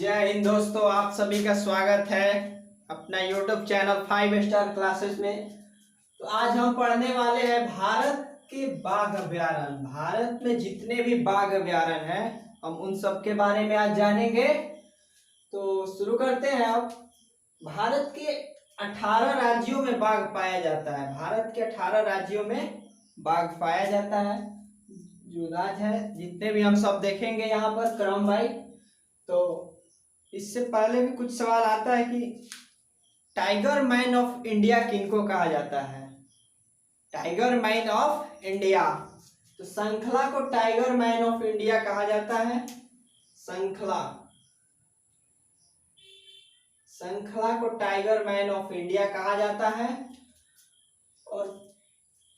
जय हिंद दोस्तों, आप सभी का स्वागत है अपना YouTube चैनल 5 स्टार क्लासेस में। तो आज हम पढ़ने वाले हैं भारत के बाघ अभयारण्य। भारत में जितने भी बाघ अभयारण्य हैं हम उन सब के बारे में आज जानेंगे। तो शुरू करते हैं। अब भारत के 18 राज्यों में बाघ पाया जाता है। भारत के 18 राज्यों में बाघ पाया जाता है। जो राज्य है जितने भी हम सब देखेंगे यहाँ पर क्रम वाइज। तो इससे पहले भी कुछ सवाल आता है कि टाइगर मैन ऑफ इंडिया किनको कहा जाता है। टाइगर मैन ऑफ इंडिया, तो श्रृंखला को टाइगर मैन ऑफ इंडिया कहा जाता है। श्रृंखला को टाइगर मैन ऑफ इंडिया कहा जाता है। और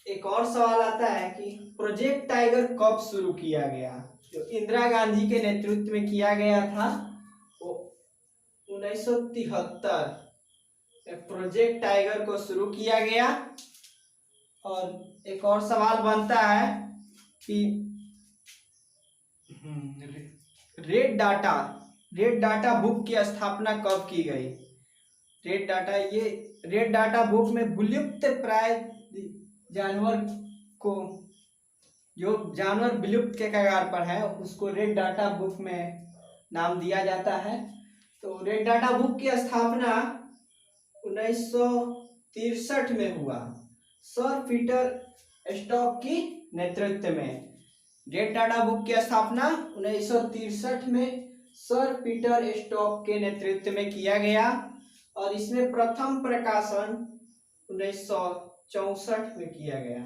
एक और सवाल आता है कि प्रोजेक्ट टाइगर कब शुरू किया गया। जो इंदिरा गांधी के नेतृत्व में किया गया था वो 1973 प्रोजेक्ट टाइगर को शुरू किया गया। और एक और सवाल बनता है कि रेड डाटा बुक की स्थापना कब की गई। रेड डाटा बुक में विलुप्त प्राय जानवर को, जो जानवर विलुप्त के कगार पर है, उसको रेड डाटा बुक में नाम दिया जाता है। तो रेड डाटा बुक की स्थापना 1963 में हुआ सर पीटर स्टॉक की नेतृत्व में। रेड डाटा बुक की स्थापना 1963 में सर पीटर स्टॉक के नेतृत्व में किया गया और इसमें प्रथम प्रकाशन 1964 में किया गया।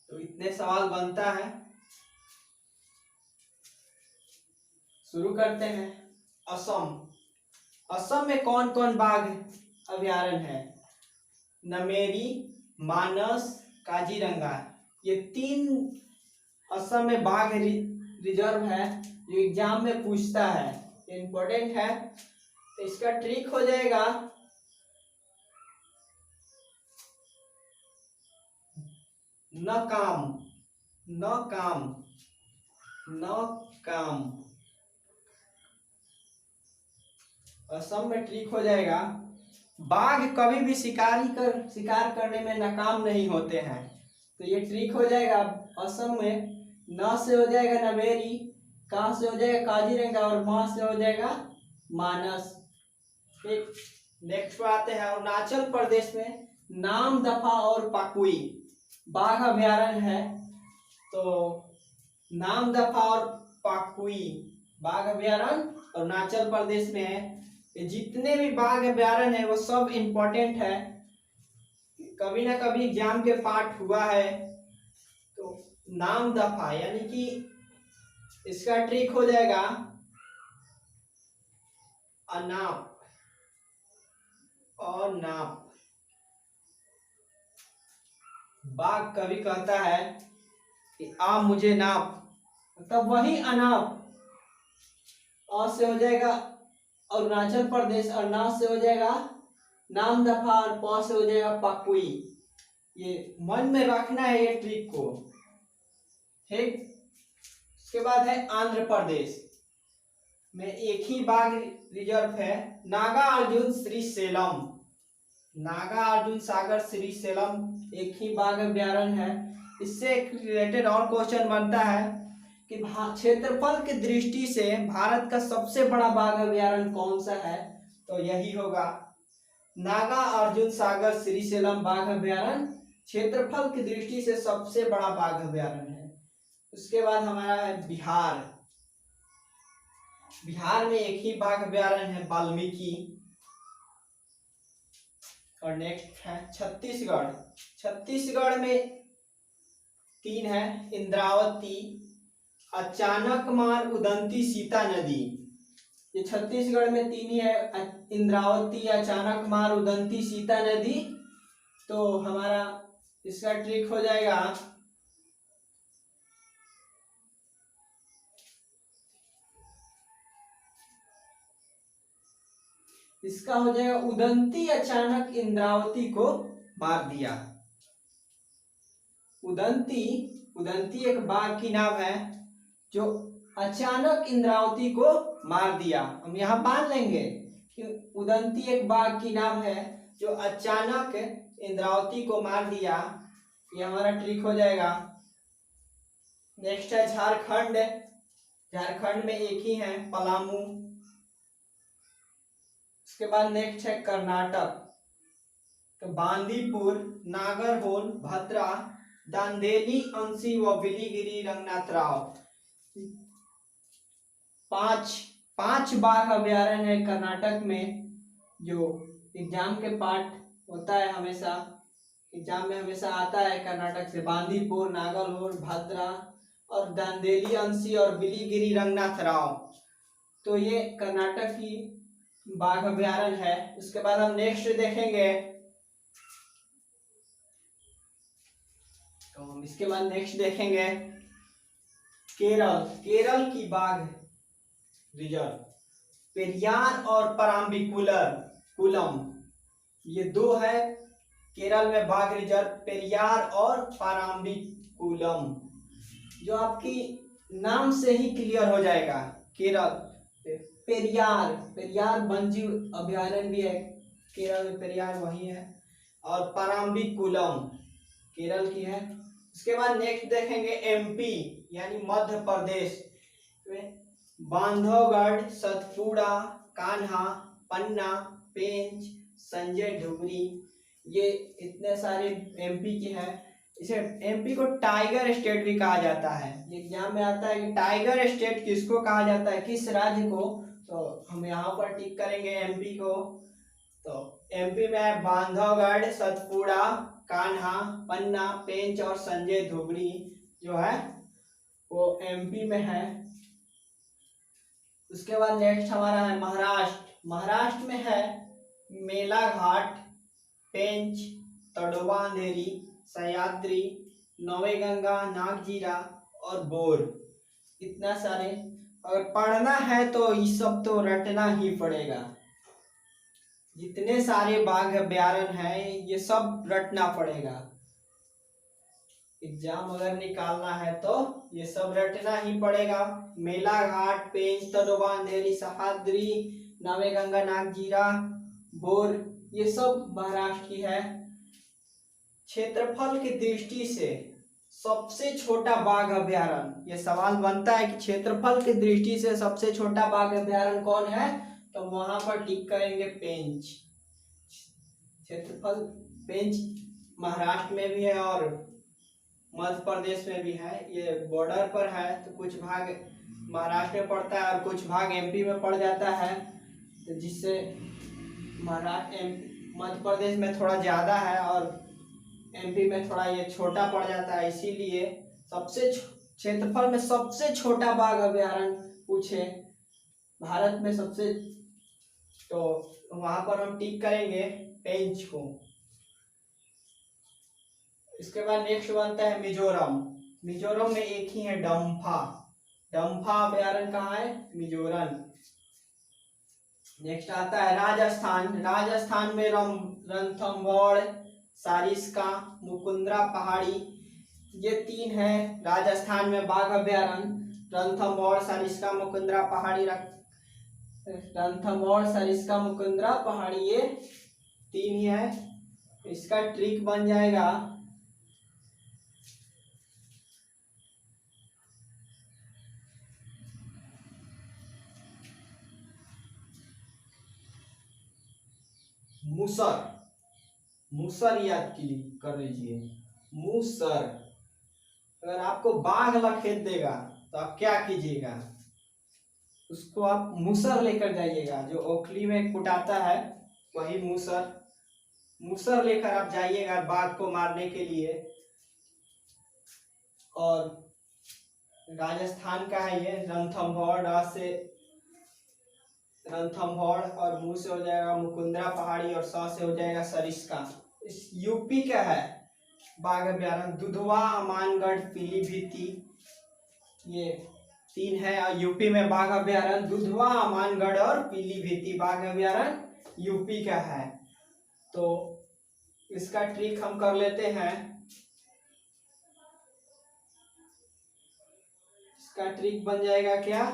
तो इतने सवाल बनता है। शुरू करते हैं। असम में कौन कौन बाघ अभयारण्य है। नमेरी, मानस, काजीरंगा, ये 3 असम में बाघ रिजर्व है जो एग्जाम में पूछता है, इम्पोर्टेंट है। तो इसका ट्रिक हो जाएगा न काम। असम में ट्रिक हो जाएगा बाघ कभी भी शिकार करने में नाकाम नहीं होते हैं। तो ये ट्रिक हो जाएगा। असम में न से हो जाएगा नवेरी, का से हो जाएगा काजीरंगा और मा से हो जाएगा मानस। ठीक, नेक्स्ट पर आते हैं। अरुणाचल प्रदेश में नामदफा और पाकुई बाघ अभयारण्य है। तो नामदफा और पाकुई बाघ अभयारण्य अरुणाचल प्रदेश में है। ये जितने भी बाघ अभयारण्य है वो सब इम्पोर्टेंट है, कभी ना कभी एग्जाम के पार्ट हुआ है। तो नामदफा यानी कि इसका ट्रिक हो जाएगा अनाप और नाप। बाघ कभी कहता है कि आ मुझे नाप, तब वही अनाप। अ से हो जाएगा अरुणाचल प्रदेश और ना से हो जाएगा नामदफा और प से हो जाएगा पाकुई। ये मन में रखना है ये ट्रिक को। ठीक, उसके बाद है आंध्र प्रदेश में एक ही बाघ रिजर्व है, नागार्जुन सागर श्रीशैलम एक ही बाघ अभयारण्य है। इससे रिलेटेड और क्वेश्चन बनता है कि क्षेत्रफल की दृष्टि से भारत का सबसे बड़ा बाघ अभयारण्य कौन सा है। तो यही होगा नागार्जुन सागर श्रीशैलम बाघ अभयारण्य क्षेत्रफल की दृष्टि से सबसे बड़ा बाघ अभयारण्य है। उसके बाद हमारा है बिहार में एक ही बाघ अभयारण्य है वाल्मीकि। और नेक्स्ट है छत्तीसगढ़ में 3 है, इंद्रावती, अचानकमार, उदंती, सीता नदी। ये छत्तीसगढ़ में 3 ही है, इंद्रावती, अचानकमार, उदंती, सीता नदी। तो हमारा इसका ट्रिक हो जाएगा इसका हो जाएगा उदंती अचानक इंद्रावती को मार दिया। उदंती एक बाघ की नाम है जो अचानक इंद्रावती को मार दिया। हम यहाँ बांध लेंगे कि उदंती एक बाघ की नाम है जो अचानक इंद्रावती को मार दिया। ये हमारा ट्रिक हो जाएगा। नेक्स्ट है झारखंड। झारखंड में एक ही है, पलामू। उसके बाद नेक्स्ट है कर्नाटक, तो बांदीपुर, नागरहोल, भद्रा, दांदेली, अंशी व बिलीगिरी रंगनाथराव। पांच बाघ अभ्यारण्य है कर्नाटक में, जो एग्जाम के पार्ट होता है, हमेशा एग्जाम में हमेशा आता है कर्नाटक से। बांदीपुर, नागरहोल, भद्रा और दांदेली, अंशी और बिलीगिरी रंगनाथराव। तो ये कर्नाटक की बाघ अभ्यारण्य है। उसके बाद हम नेक्स्ट देखेंगे, तो हम इसके बाद नेक्स्ट देखेंगे केरल। केरल की बाघ रिजर्व पेरियार और कुलम, ये दो है केरल में बाघ रिजर्व, पेरियार और कुलम, जो आपकी नाम से ही क्लियर हो जाएगा। केरल पेरियार वन्यजीव अभ्यारण्य भी है केरल में, पेरियार वही है, और कुलम केरल की है। उसके बाद नेक्स्ट देखेंगे एमपी यानी मध्य प्रदेश में बांधवगढ़, सतपुड़ा, कान्हा, पन्ना, पेंच, संजय ढुबरी, ये इतने सारे एमपी के हैं। इसे एमपी को टाइगर स्टेट भी कहा जाता है। एग्जाम में आता है कि टाइगर स्टेट किसको कहा जाता है, किस राज्य को, तो हम यहाँ पर टिक करेंगे एमपी को। तो एमपी में है बांधवगढ़, सतपुड़ा, कान्हा, पन्ना, पेंच और संजय धुबरी जो है वो एमपी में है। उसके बाद नेक्स्ट हमारा है महाराष्ट्र। महाराष्ट्र में है मेलाघाट, पेंच, तड़ोबा अंधेरी, सह्याद्री, नवेगंगा, नागजीरा और बोर। इतना सारे अगर पढ़ना है तो ये सब तो रटना ही पड़ेगा। जितने सारे बाघ अभ्यारण्य हैं ये सब रटना पड़ेगा। एग्जाम अगर निकालना है तो ये सब रटना ही पड़ेगा। मेलाघाट, पेंच, तड़ोबा अंधेरी, सह्याद्री, नवेगंगा, नागजीरा, बोर, ये सब महाराष्ट्र की है। क्षेत्रफल की दृष्टि से सबसे छोटा बाघ अभ्यारण्य, ये सवाल बनता है कि क्षेत्रफल की दृष्टि से सबसे छोटा बाघ अभ्यारण्य कौन है, तो वहां पर टिक करेंगे पेंच। क्षेत्रफल पेंच महाराष्ट्र में भी है और मध्य प्रदेश में भी है। ये बॉर्डर पर है, तो कुछ भाग महाराष्ट्र में पड़ता है और कुछ भाग एमपी में पड़ जाता है, तो जिससे महाराष्ट्र मध्य प्रदेश में थोड़ा ज़्यादा है और एमपी में थोड़ा ये छोटा पड़ जाता है। इसीलिए सबसे क्षेत्रफल में सबसे छोटा बाघ अभ्यारण्य पूछे भारत में सबसे, तो वहां पर हम टिक करेंगे पेंच को। इसके बाद नेक्स्ट बनता है मिजोरम। मिजोरम में एक ही है डम्फा। डम्फा अभ्यारण्य कहाँ है, मिजोरम। नेक्स्ट आता है राजस्थान। राजस्थान में रणथंभौर, सारिस्का, मुकुंदरा पहाड़ी, ये तीन है राजस्थान में बाघ अभ्यारण्य। रणथंभौर, सारिस्का, मुकुंदरा पहाड़ी, रणथंभौर, सारिस्का, मुकुंदरा पहाड़ी, ये तीन ही है। इसका ट्रिक बन जाएगा मूसर। मूसर याद कर लीजिए, मूसर। अगर आपको बाघ लखेत देगा तो आप क्या कीजिएगा, उसको आप मूसर लेकर जाइएगा। जो ओखली में कुटाता है वही मूसर। मूसर लेकर आप जाइएगा बाघ को मारने के लिए। और राजस्थान का है ये रणथंभौर, से रणथंभौर, और मुंह से हो जाएगा मुकुंदरा पहाड़ी, और स से हो जाएगा सरिस्का। इस यूपी का है बाघ अभ्यारण्य। दुधवा, अमानगढ़, पीलीभीती, ये तीन है। और यूपी में बाघ अभ्यारण्य दुधवा, अमानगढ़ और पीलीभीती बाघ अभ्यारण्य यूपी का है। तो इसका ट्रिक हम कर लेते हैं। इसका ट्रिक बन जाएगा क्या,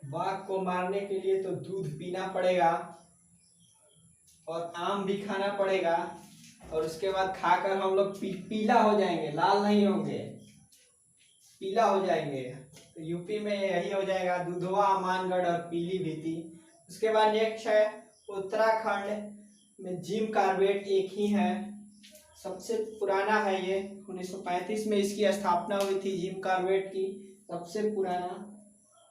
बाघ को मारने के लिए तो दूध पीना पड़ेगा और आम भी खाना पड़ेगा, और उसके बाद खाकर हम लोग पीला हो जाएंगे, लाल नहीं होंगे, पीला हो जाएंगे। तो यूपी में यही हो जाएगा, दुधवा, मानगढ़ और पीलीभीती। उसके बाद नेक्स्ट है उत्तराखंड में जिम कार्बेट एक ही है, सबसे पुराना है ये, 1935 में इसकी स्थापना हुई थी जिम कार्बेट की, सबसे पुराना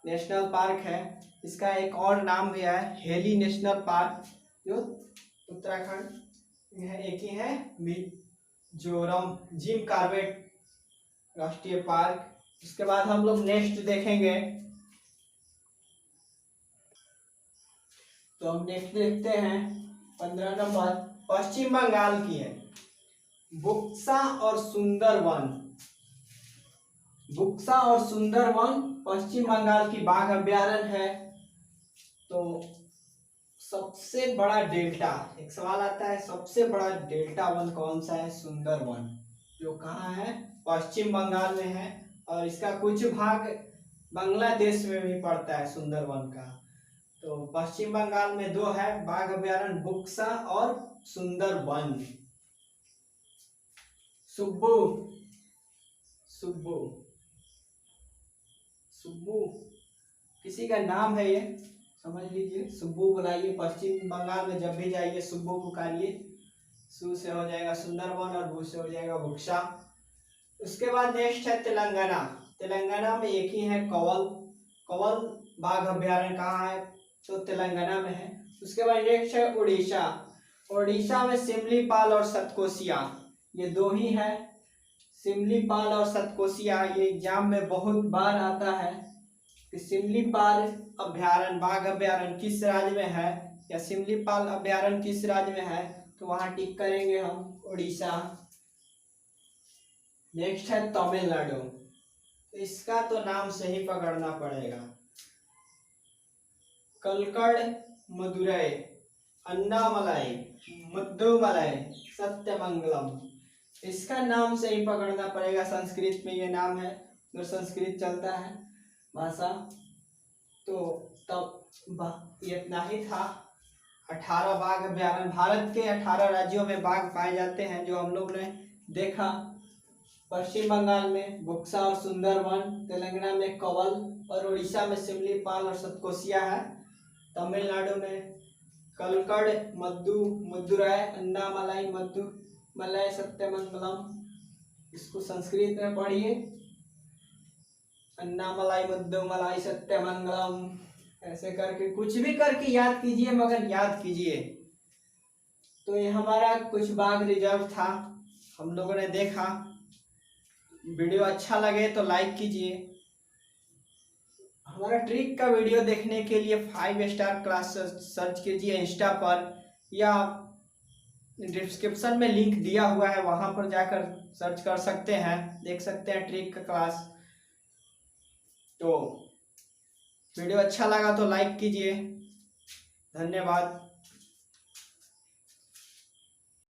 नेशनल पार्क है। इसका एक और नाम भी है हेली नेशनल पार्क, जो उत्तराखंड में है, एक ही है मिजोरम जिम कार्बेट राष्ट्रीय पार्क। उसके बाद हम लोग नेक्स्ट देखेंगे, तो हम नेक्स्ट देखते हैं 15 नंबर पश्चिम बंगाल की है, बुक्सा और सुंदरवन। बुक्सा और सुंदरवन पश्चिम बंगाल की बाघ अभ्यारण्य है। तो सबसे बड़ा डेल्टा, एक सवाल आता है, सबसे बड़ा डेल्टा वन कौन सा है, सुंदरवन, जो कहाँ है, पश्चिम बंगाल में है, और इसका कुछ भाग बांग्लादेश में भी पड़ता है सुंदरवन का। तो पश्चिम बंगाल में दो है बाघ अभ्यारण्य, बुक्सा और सुंदरवन। सुब्बू, सुब्बू, सुब्बू किसी का नाम है, ये समझ लीजिए, सुब्बू बुलाइए, पश्चिम बंगाल में जब भी जाइए सुब्बू पुकारिए, सु से हो जाएगा सुंदरवन और भू से हो जाएगा बुक्सा। उसके बाद नेक्स्ट है तेलंगाना। तेलंगाना में एक ही है कवल, कवल बाघ अभ्यारण्य कहाँ है, तो तेलंगाना में है। उसके बाद नेक्स्ट है उड़ीसा। उड़ीसा में सिमलीपाल और सतकोसिया, ये दो ही है, सिमलीपाल और सतकोसिया। ये एग्जाम में बहुत बार आता है कि सिमलीपाल अभ्यारण्य, बाघ अभ्यारण्य किस राज्य में है, या सिमलीपाल अभ्यारण्य किस राज्य में है, तो वहां टिक करेंगे हम उड़ीसा। नेक्स्ट है तमिलनाडु, इसका तो नाम से ही पकड़ना पड़ेगा, कलकड़, मदुरई, अन्नामलाई, मुद्दुमलाई, सत्यमंगलम, इसका नाम से ही पकड़ना पड़ेगा, संस्कृत में ये नाम है, जो संस्कृत चलता है भाषा। तो तब ये इतना ही था। 18 बाघ अभ्यारण्य, भारत के 18 राज्यों में बाघ पाए जाते हैं, जो हम लोग ने देखा। पश्चिम बंगाल में बुक्सा और सुंदरवन, तेलंगाना में कवल, और उड़ीसा में सिमलीपाल और सतकोसिया है। तमिलनाडु में कलकड़, मदुरई, अन्नामलाई, मलय, सत्यमंगलम, इसको संस्कृत में पढ़िए, अन्नामलाई, मुद्दुमलाई, सत्यमंगलम, ऐसे करके कुछ भी करके याद कीजिए, मगर याद कीजिए। तो ये हमारा कुछ बाघ रिजर्व था, हम लोगों ने देखा। वीडियो अच्छा लगे तो लाइक कीजिए। हमारा ट्रिक का वीडियो देखने के लिए 5 स्टार क्लास सर्च कीजिए इंस्टा पर, या डिस्क्रिप्शन में लिंक दिया हुआ है, वहां पर जाकर सर्च कर सकते हैं, देख सकते हैं ट्रिक का क्लास। तो वीडियो अच्छा लगा तो लाइक कीजिए, धन्यवाद।